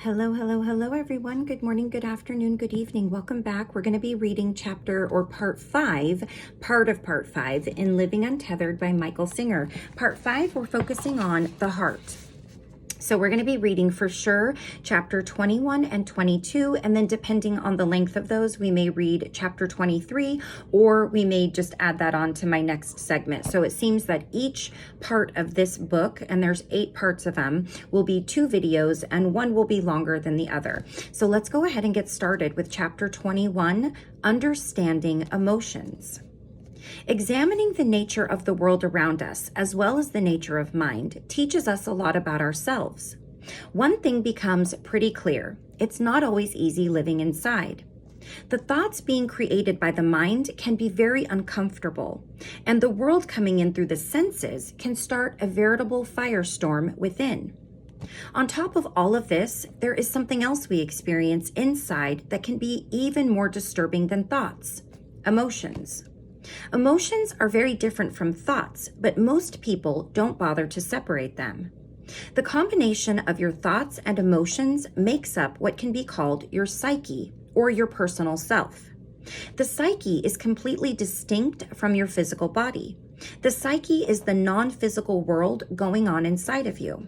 Hello, hello, hello, everyone. Good morning, good afternoon, good evening. Welcome back. We're going to be reading part of part 5 in Living Untethered by Michael Singer. Part 5, we're focusing on the heart. So we're going to be reading for sure chapter 21 and 22, and then depending on the length of those, we may read chapter 23, or we may just add that on to my next segment. So it seems that each part of this book, and there's 8 parts of them, will be 2 videos, and one will be longer than the other. So let's go ahead and get started with chapter 21, Understanding Emotions. Examining the nature of the world around us, as well as the nature of mind, teaches us a lot about ourselves. One thing becomes pretty clear: it's not always easy living inside. The thoughts being created by the mind can be very uncomfortable, and the world coming in through the senses can start a veritable firestorm within. On top of all of this, there is something else we experience inside that can be even more disturbing than thoughts: emotions. Emotions are very different from thoughts, but most people don't bother to separate them. The combination of your thoughts and emotions makes up what can be called your psyche, or your personal self. The psyche is completely distinct from your physical body. The psyche is the non-physical world going on inside of you.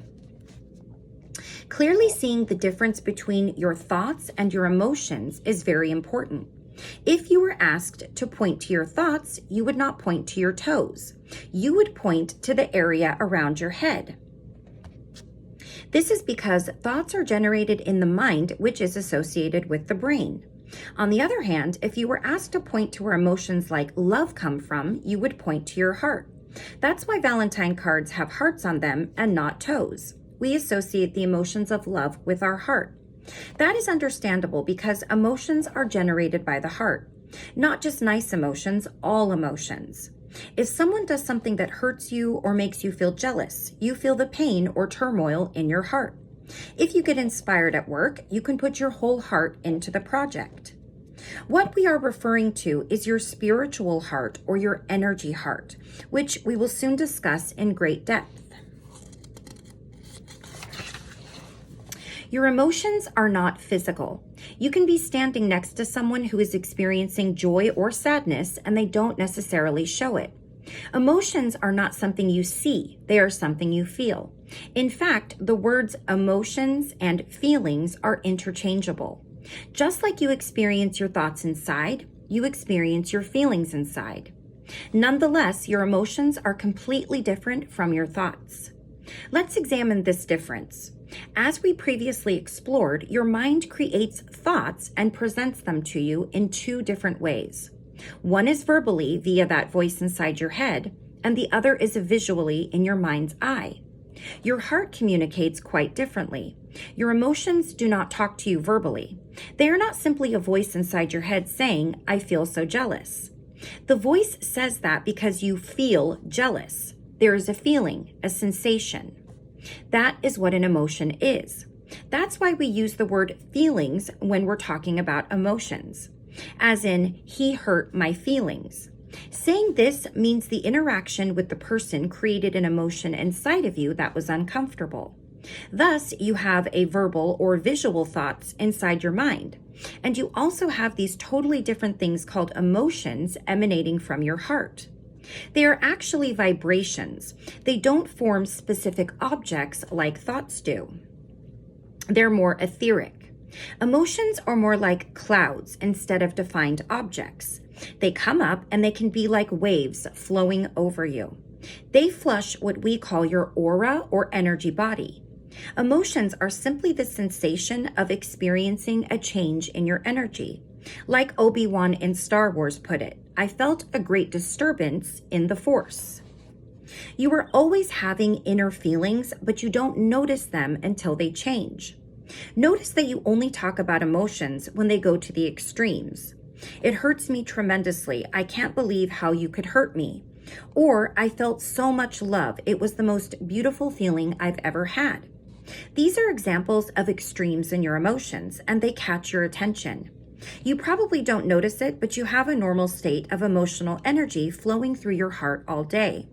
Clearly seeing the difference between your thoughts and your emotions is very important. If you were asked to point to your thoughts, you would not point to your toes. You would point to the area around your head. This is because thoughts are generated in the mind, which is associated with the brain. On the other hand, if you were asked to point to where emotions like love come from, you would point to your heart. That's why Valentine cards have hearts on them and not toes. We associate the emotions of love with our heart. That is understandable because emotions are generated by the heart. Not just nice emotions, all emotions. If someone does something that hurts you or makes you feel jealous, you feel the pain or turmoil in your heart. If you get inspired at work, you can put your whole heart into the project. What we are referring to is your spiritual heart or your energy heart, which we will soon discuss in great depth. Your emotions are not physical. You can be standing next to someone who is experiencing joy or sadness, and they don't necessarily show it. Emotions are not something you see, they are something you feel. In fact, the words emotions and feelings are interchangeable. Just like you experience your thoughts inside, you experience your feelings inside. Nonetheless, your emotions are completely different from your thoughts. Let's examine this difference. As we previously explored, your mind creates thoughts and presents them to you in 2 different ways. One is verbally via that voice inside your head, and the other is visually in your mind's eye. Your heart communicates quite differently. Your emotions do not talk to you verbally. They are not simply a voice inside your head saying, "I feel so jealous." The voice says that because you feel jealous. There is a feeling, a sensation. That is what an emotion is. That's why we use the word feelings when we're talking about emotions, as in, he hurt my feelings. Saying this means the interaction with the person created an emotion inside of you that was uncomfortable. Thus, you have a verbal or visual thoughts inside your mind, and you also have these totally different things called emotions emanating from your heart. They are actually vibrations. They don't form specific objects like thoughts do. They're more etheric. Emotions are more like clouds instead of defined objects. They come up and they can be like waves flowing over you. They flush what we call your aura or energy body. Emotions are simply the sensation of experiencing a change in your energy. Like Obi-Wan in Star Wars put it, "I felt a great disturbance in the Force." You are always having inner feelings, but you don't notice them until they change. Notice that you only talk about emotions when they go to the extremes. "It hurts me tremendously. I can't believe how you could hurt me." Or, "I felt so much love. It was the most beautiful feeling I've ever had." These are examples of extremes in your emotions, and they catch your attention. You probably don't notice it, but you have a normal state of emotional energy flowing through your heart all day.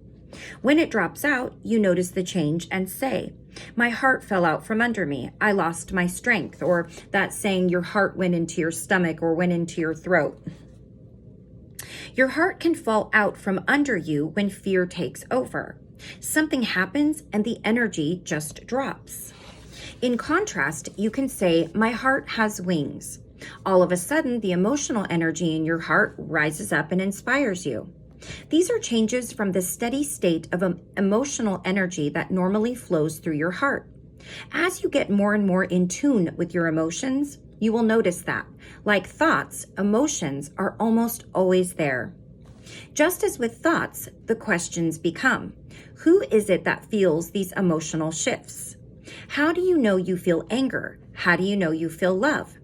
When it drops out, you notice the change and say, My heart fell out from under me. I lost my strength. Or that saying, your heart went into your stomach or went into your throat. Your heart can fall out from under you when fear takes over. Something happens and the energy just drops. In contrast, you can say, my heart has wings. All of a sudden, the emotional energy in your heart rises up and inspires you. These are changes from the steady state of emotional energy that normally flows through your heart. As you get more and more in tune with your emotions, you will notice that, like thoughts, emotions are almost always there. Just as with thoughts, the questions become, who is it that feels these emotional shifts? How do you know you feel anger? How do you know you feel love?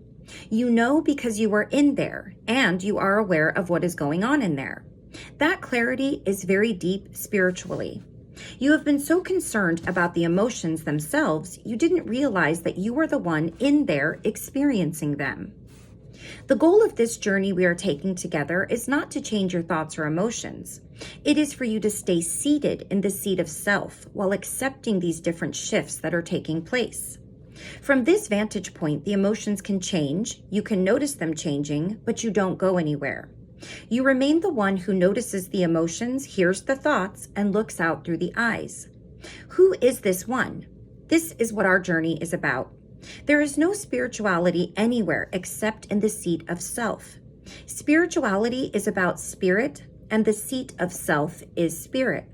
You know because you are in there and you are aware of what is going on in there. That clarity is very deep spiritually. You have been so concerned about the emotions themselves, you didn't realize that you were the one in there experiencing them. The goal of this journey we are taking together is not to change your thoughts or emotions. It is for you to stay seated in the seat of self while accepting these different shifts that are taking place. From this vantage point, the emotions can change, you can notice them changing, but you don't go anywhere. You remain the one who notices the emotions, hears the thoughts, and looks out through the eyes. Who is this one? This is what our journey is about. There is no spirituality anywhere except in the seat of self. Spirituality is about spirit, and the seat of self is spirit.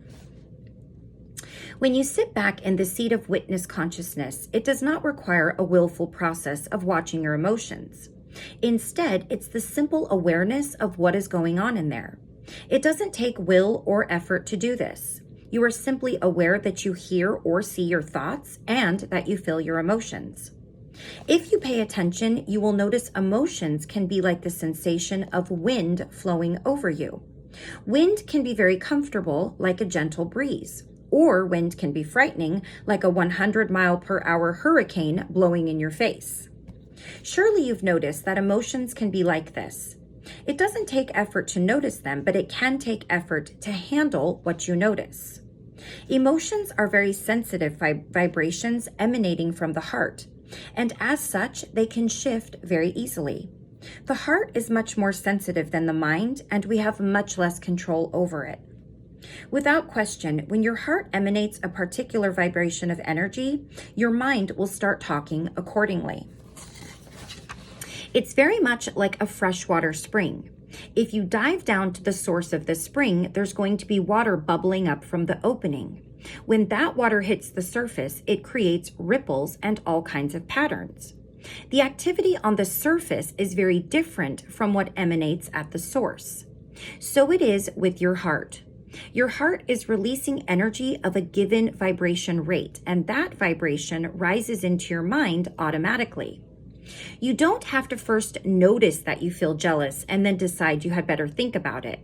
When you sit back in the seat of witness consciousness, it does not require a willful process of watching your emotions. Instead, it's the simple awareness of what is going on in there. It doesn't take will or effort to do this. You are simply aware that you hear or see your thoughts and that you feel your emotions. If you pay attention, you will notice emotions can be like the sensation of wind flowing over you. Wind can be very comfortable, like a gentle breeze, or wind can be frightening, like a 100-mile-per-hour hurricane blowing in your face. Surely you've noticed that emotions can be like this. It doesn't take effort to notice them, but it can take effort to handle what you notice. Emotions are very sensitive vibrations emanating from the heart, and as such, they can shift very easily. The heart is much more sensitive than the mind, and we have much less control over it. Without question, when your heart emanates a particular vibration of energy, your mind will start talking accordingly. It's very much like a freshwater spring. If you dive down to the source of the spring, there's going to be water bubbling up from the opening. When that water hits the surface, it creates ripples and all kinds of patterns. The activity on the surface is very different from what emanates at the source. So it is with your heart. Your heart is releasing energy of a given vibration rate, and that vibration rises into your mind automatically. You don't have to first notice that you feel jealous and then decide you had better think about it.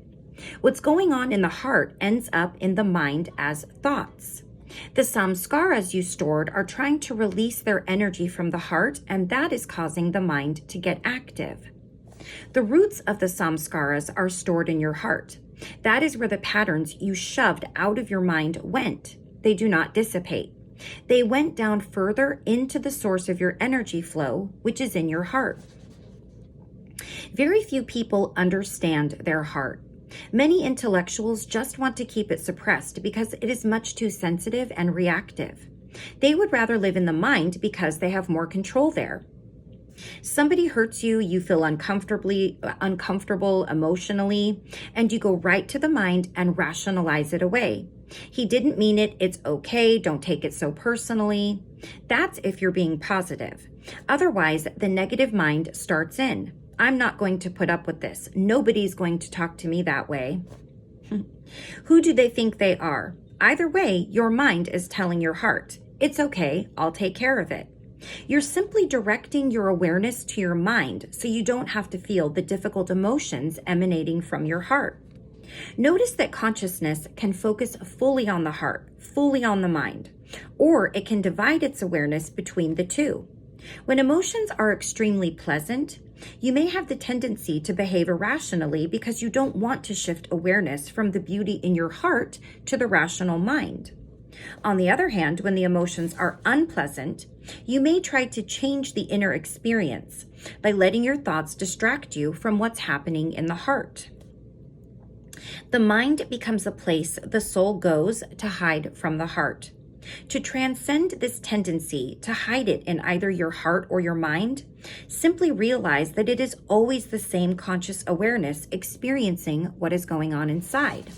What's going on in the heart ends up in the mind as thoughts. The samskaras you stored are trying to release their energy from the heart, and that is causing the mind to get active. The roots of the samskaras are stored in your heart. That is where the patterns you shoved out of your mind went. They do not dissipate. They went down further into the source of your energy flow, which is in your heart. Very few people understand their heart. Many intellectuals just want to keep it suppressed because it is much too sensitive and reactive. They would rather live in the mind because they have more control there. Somebody hurts you, you feel uncomfortable emotionally, and you go right to the mind and rationalize it away. He didn't mean it, it's okay, don't take it so personally. That's if you're being positive. Otherwise, the negative mind starts in. I'm not going to put up with this. Nobody's going to talk to me that way. Who do they think they are? Either way, your mind is telling your heart, it's okay, I'll take care of it. You're simply directing your awareness to your mind so you don't have to feel the difficult emotions emanating from your heart. Notice that consciousness can focus fully on the heart, fully on the mind, or it can divide its awareness between the two. When emotions are extremely pleasant, you may have the tendency to behave irrationally because you don't want to shift awareness from the beauty in your heart to the rational mind. On the other hand, when the emotions are unpleasant, you may try to change the inner experience by letting your thoughts distract you from what's happening in the heart. The mind becomes a place the soul goes to hide from the heart. To transcend this tendency to hide it in either your heart or your mind, simply realize that it is always the same conscious awareness experiencing what is going on inside.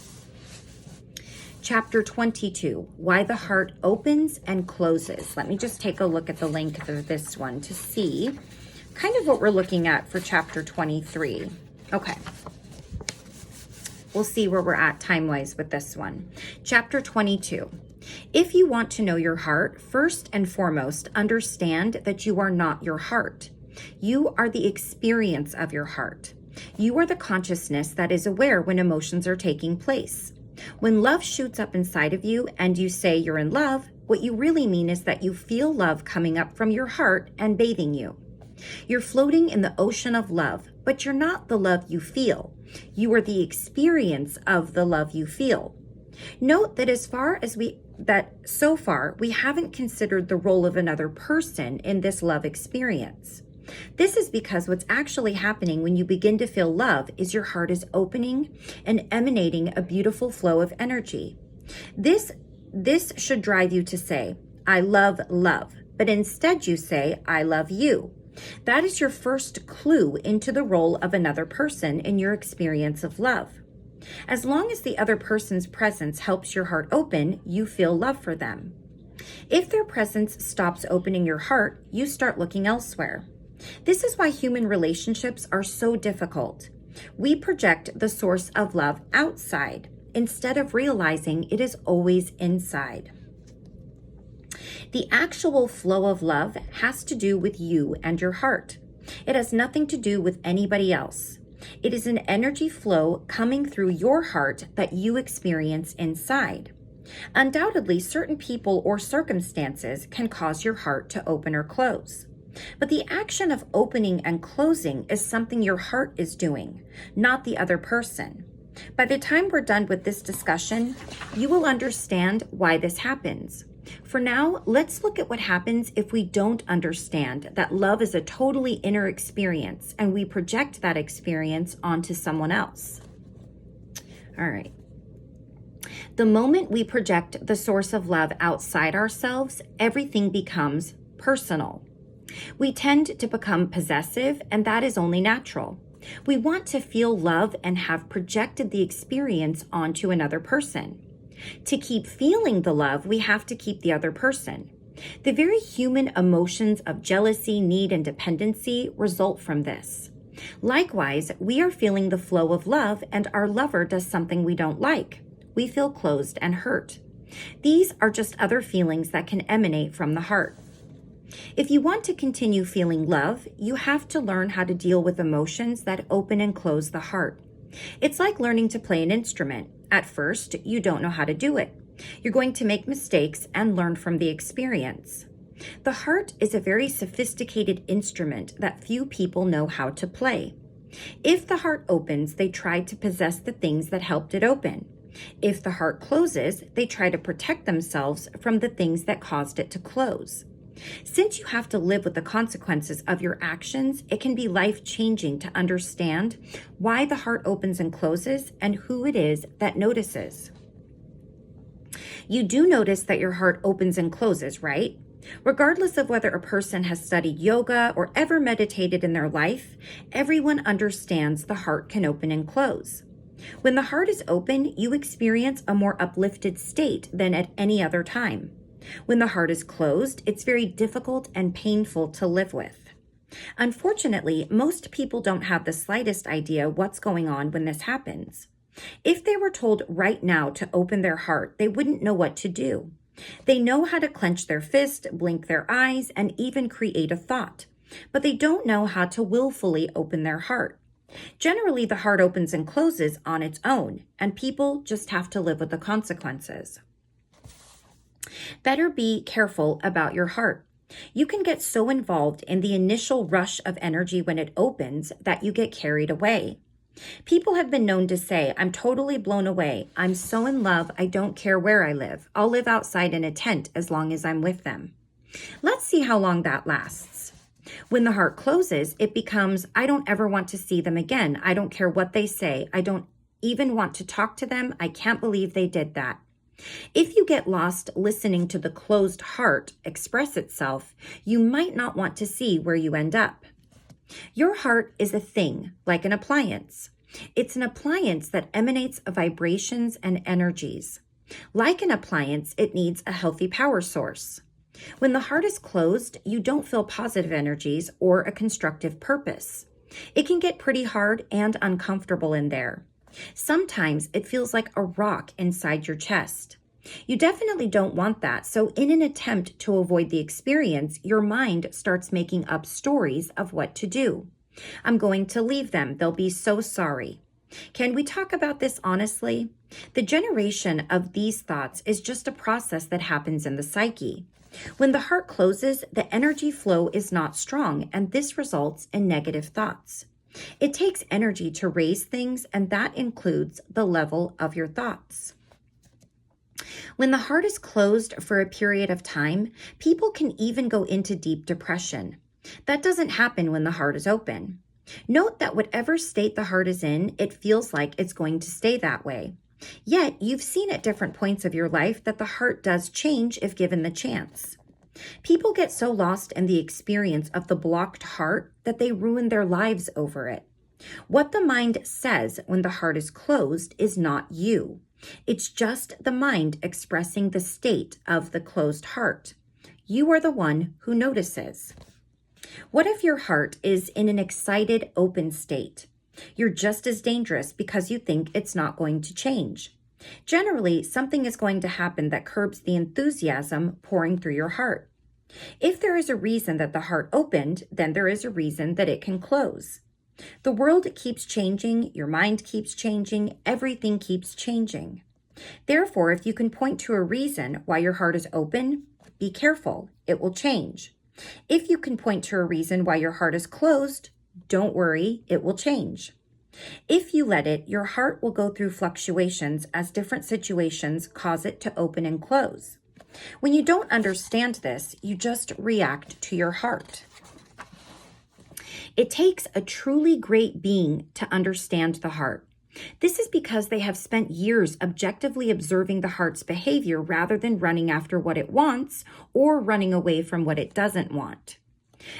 Chapter 22, Why the Heart Opens and Closes. Let me just take a look at the length of this one to see kind of what we're looking at for chapter 23. Okay. We'll see where we're at time-wise with this one. Chapter 22. If you want to know your heart, first and foremost, understand that you are not your heart. You are the experience of your heart. You are the consciousness that is aware when emotions are taking place. When love shoots up inside of you and you say you're in love, what you really mean is that you feel love coming up from your heart and bathing you. You're floating in the ocean of love, but you're not the love you feel. You are the experience of the love you feel. Note that so far we haven't considered the role of another person in this love experience. This is because what's actually happening when you begin to feel love is your heart is opening and emanating a beautiful flow of energy. This should drive you to say, I love love, but instead you say, I love you. That is your first clue into the role of another person in your experience of love. As long as the other person's presence helps your heart open, you feel love for them. If their presence stops opening your heart, you start looking elsewhere. This is why human relationships are so difficult. We project the source of love outside instead of realizing it is always inside. The actual flow of love has to do with you and your heart. It has nothing to do with anybody else. It is an energy flow coming through your heart that you experience inside. Undoubtedly, certain people or circumstances can cause your heart to open or close. But the action of opening and closing is something your heart is doing, not the other person. By the time we're done with this discussion, you will understand why this happens. For now, let's look at what happens if we don't understand that love is a totally inner experience and we project that experience onto someone else. All right. The moment we project the source of love outside ourselves, everything becomes personal. We tend to become possessive, and that is only natural. We want to feel love and have projected the experience onto another person. To keep feeling the love, we have to keep the other person. The very human emotions of jealousy, need, and dependency result from this. Likewise, we are feeling the flow of love and our lover does something we don't like. We feel closed and hurt. These are just other feelings that can emanate from the heart. If you want to continue feeling love, you have to learn how to deal with emotions that open and close the heart. It's like learning to play an instrument. At first, you don't know how to do it. You're going to make mistakes and learn from the experience. The heart is a very sophisticated instrument that few people know how to play. If the heart opens, they try to possess the things that helped it open. If the heart closes, they try to protect themselves from the things that caused it to close. Since you have to live with the consequences of your actions, it can be life-changing to understand why the heart opens and closes and who it is that notices. You do notice that your heart opens and closes, right? Regardless of whether a person has studied yoga or ever meditated in their life, everyone understands the heart can open and close. When the heart is open, you experience a more uplifted state than at any other time. When the heart is closed, it's very difficult and painful to live with. Unfortunately, most people don't have the slightest idea what's going on when this happens. If they were told right now to open their heart, they wouldn't know what to do. They know how to clench their fist, blink their eyes, and even create a thought, but they don't know how to willfully open their heart. Generally, the heart opens and closes on its own, and people just have to live with the consequences. Better be careful about your heart. You can get so involved in the initial rush of energy when it opens that you get carried away. People have been known to say, I'm totally blown away. I'm so in love, I don't care where I live. I'll live outside in a tent as long as I'm with them. Let's see how long that lasts. When the heart closes, it becomes, I don't ever want to see them again. I don't care what they say. I don't even want to talk to them. I can't believe they did that. If you get lost listening to the closed heart express itself, you might not want to see where you end up. Your heart is a thing, like an appliance. It's an appliance that emanates vibrations and energies. Like an appliance, it needs a healthy power source. When the heart is closed, you don't feel positive energies or a constructive purpose. It can get pretty hard and uncomfortable in there. Sometimes it feels like a rock inside your chest. You definitely don't want that, so in an attempt to avoid the experience, your mind starts making up stories of what to do. I'm going to leave them. They'll be so sorry. Can we talk about this honestly? The generation of these thoughts is just a process that happens in the psyche. When the heart closes, the energy flow is not strong, and this results in negative thoughts. It takes energy to raise things, and that includes the level of your thoughts. When the heart is closed for a period of time, people can even go into deep depression. That doesn't happen when the heart is open. Note that whatever state the heart is in, it feels like it's going to stay that way. Yet, you've seen at different points of your life that the heart does change if given the chance. People get so lost in the experience of the blocked heart that they ruin their lives over it. What the mind says when the heart is closed is not you. It's just the mind expressing the state of the closed heart. You are the one who notices. What if your heart is in an excited, open state? You're just as dangerous because you think it's not going to change. Generally, something is going to happen that curbs the enthusiasm pouring through your heart. If there is a reason that the heart opened, then there is a reason that it can close. The world keeps changing, your mind keeps changing, everything keeps changing. Therefore, if you can point to a reason why your heart is open, be careful, it will change. If you can point to a reason why your heart is closed, don't worry, it will change. If you let it, your heart will go through fluctuations as different situations cause it to open and close. When you don't understand this, you just react to your heart. It takes a truly great being to understand the heart. This is because they have spent years objectively observing the heart's behavior rather than running after what it wants or running away from what it doesn't want.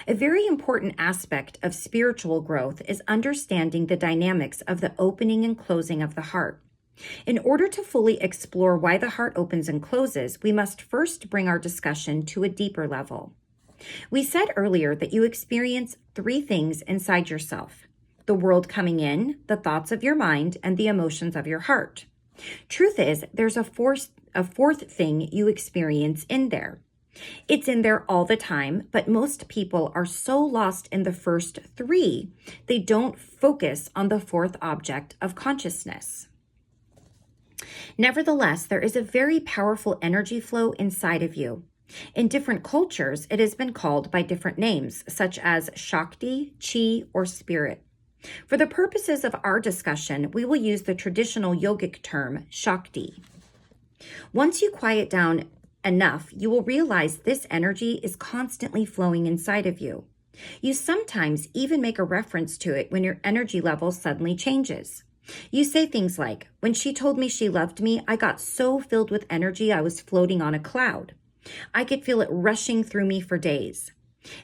A very important aspect of spiritual growth is understanding the dynamics of the opening and closing of the heart. In order to fully explore why the heart opens and closes, we must first bring our discussion to a deeper level. We said earlier that you experience three things inside yourself: the world coming in, the thoughts of your mind, and the emotions of your heart. Truth is, there's a fourth thing you experience in there. It's in there all the time, but most people are so lost in the first three, they don't focus on the fourth object of consciousness. Nevertheless, there is a very powerful energy flow inside of you. In different cultures, it has been called by different names, such as Shakti, Chi, or Spirit. For the purposes of our discussion, we will use the traditional yogic term Shakti. Once you quiet down enough, you will realize this energy is constantly flowing inside of you. You sometimes even make a reference to it when your energy level suddenly changes. You say things like, "When she told me she loved me, I got so filled with energy I was floating on a cloud. I could feel it rushing through me for days."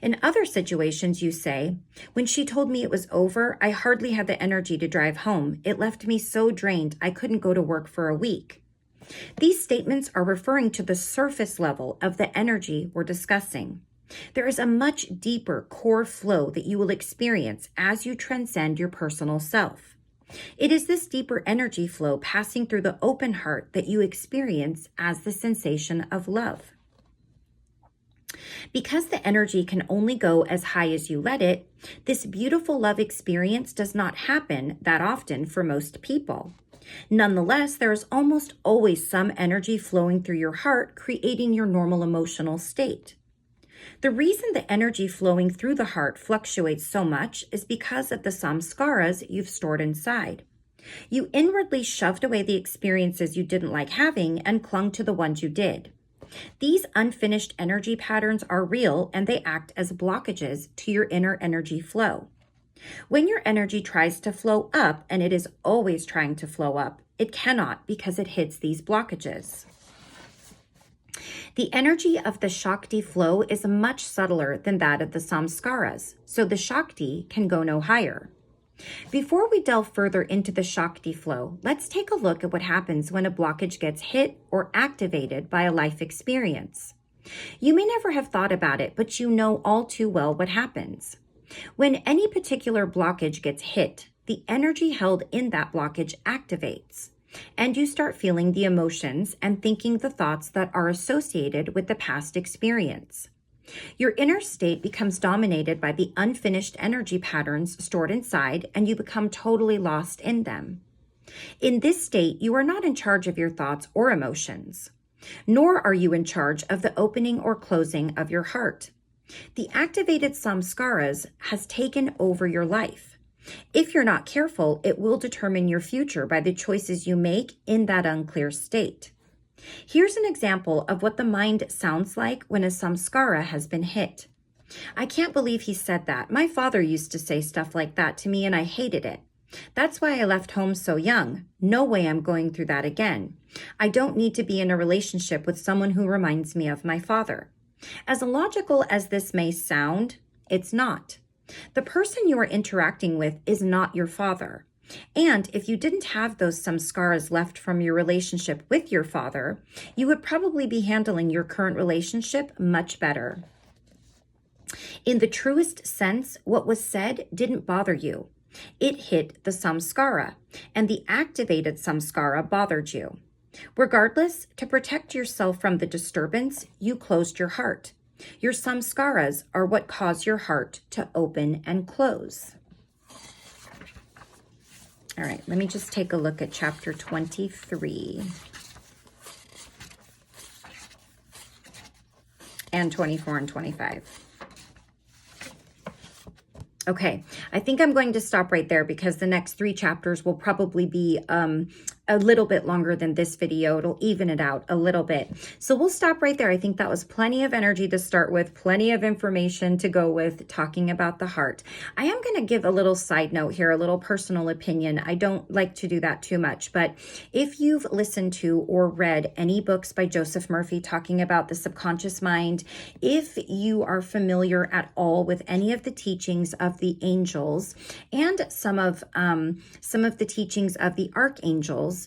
In other situations, you say, "When she told me it was over, I hardly had the energy to drive home. It left me so drained I couldn't go to work for a week." These statements are referring to the surface level of the energy we're discussing. There is a much deeper core flow that you will experience as you transcend your personal self. It is this deeper energy flow passing through the open heart that you experience as the sensation of love. Because the energy can only go as high as you let it, this beautiful love experience does not happen that often for most people. Nonetheless, there is almost always some energy flowing through your heart, creating your normal emotional state. The reason the energy flowing through the heart fluctuates so much is because of the samskaras you've stored inside. You inwardly shoved away the experiences you didn't like having and clung to the ones you did. These unfinished energy patterns are real, and they act as blockages to your inner energy flow. When your energy tries to flow up, and it is always trying to flow up, it cannot because it hits these blockages. The energy of the Shakti flow is much subtler than that of the samskaras, so the Shakti can go no higher. Before we delve further into the Shakti flow, let's take a look at what happens when a blockage gets hit or activated by a life experience. You may never have thought about it, but you know all too well what happens. When any particular blockage gets hit, the energy held in that blockage activates, and you start feeling the emotions and thinking the thoughts that are associated with the past experience. Your inner state becomes dominated by the unfinished energy patterns stored inside, and you become totally lost in them. In this state, you are not in charge of your thoughts or emotions, nor are you in charge of the opening or closing of your heart. The activated samskaras has taken over your life. If you're not careful, it will determine your future by the choices you make in that unclear state. Here's an example of what the mind sounds like when a samskara has been hit. I can't believe he said that. My father used to say stuff like that to me, and I hated it. That's why I left home so young. No way I'm going through that again. I don't need to be in a relationship with someone who reminds me of my father. As illogical as this may sound, it's not. The person you are interacting with is not your father. And if you didn't have those samskaras left from your relationship with your father, you would probably be handling your current relationship much better. In the truest sense, what was said didn't bother you. It hit the samskara, and the activated samskara bothered you. Regardless, to protect yourself from the disturbance, you closed your heart. Your samskaras are what cause your heart to open and close. All right, let me just take a look at chapter 23 and 24 and 25. Okay, I think I'm going to stop right there because the next 3 chapters will probably be a little bit longer than this video. It'll even it out a little bit. So we'll stop right there. I think that was plenty of energy to start with, plenty of information to go with talking about the heart. I am going to give a little side note here, a little personal opinion. I don't like to do that too much, but if you've listened to or read any books by Joseph Murphy talking about the subconscious mind, if you are familiar at all with any of the teachings of the angels and some of the teachings of the archangels,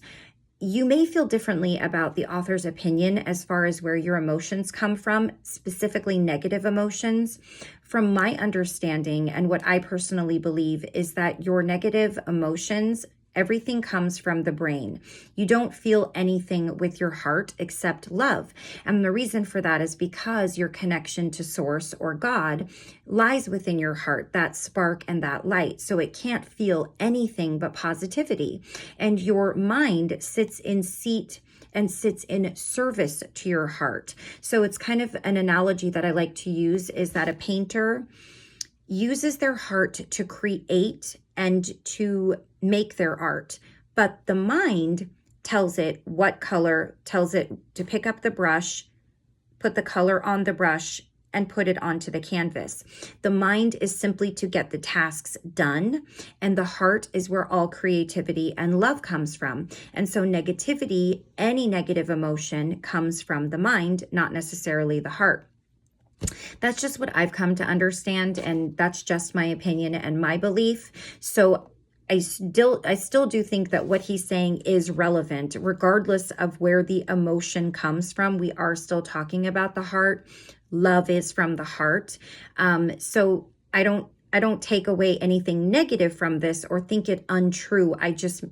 you may feel differently about the author's opinion as far as where your emotions come from, specifically negative emotions. From my understanding and what I personally believe is that your negative emotions, everything comes from the brain. You don't feel anything with your heart except love. And the reason for that is because your connection to Source or God lies within your heart, that spark and that light. So it can't feel anything but positivity. And your mind sits in service to your heart. So it's kind of an analogy that I like to use is that a painter uses their heart to create and to make their art, but the mind tells it what color, tells it to pick up the brush, put the color on the brush, and put it onto the canvas. The mind is simply to get the tasks done, and the heart is where all creativity and love comes from. And so negativity, any negative emotion comes from the mind, not necessarily the heart. That's just what I've come to understand, and that's just my opinion and my belief. So I still do think that what he's saying is relevant, regardless of where the emotion comes from. We are still talking about the heart. Love is from the heart. So I don't take away anything negative from this or think it untrue.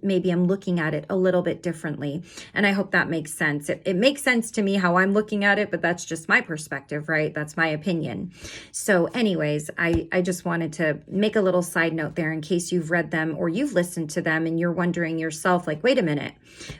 Maybe I'm looking at it a little bit differently. And I hope that makes sense. It makes sense to me how I'm looking at it, but that's just my perspective, right? That's my opinion. So anyways, I just wanted to make a little side note there in case you've read them or you've listened to them and you're wondering yourself, like, wait a minute.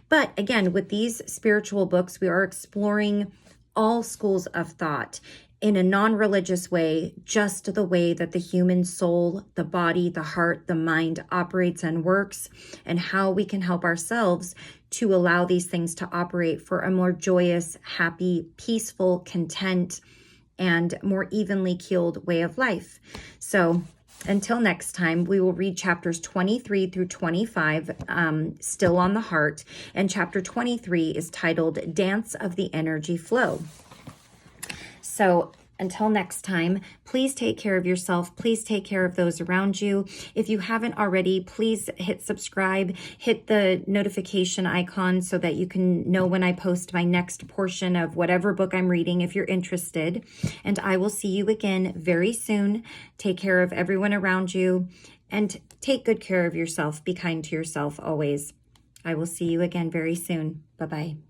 But again, with these spiritual books, we are exploring all schools of thought. in a non-religious way, just the way that the human soul, the body, the heart, the mind operates and works, and how we can help ourselves to allow these things to operate for a more joyous, happy, peaceful, content, and more evenly keeled way of life. So until next time, we will read chapters 23 through 25, still on the heart, and chapter 23 is titled Dance of the Energy Flow. So until next time, please take care of yourself. Please take care of those around you. If you haven't already, please hit subscribe, hit the notification icon so that you can know when I post my next portion of whatever book I'm reading if you're interested. And I will see you again very soon. Take care of everyone around you and take good care of yourself. Be kind to yourself always. I will see you again very soon. Bye-bye.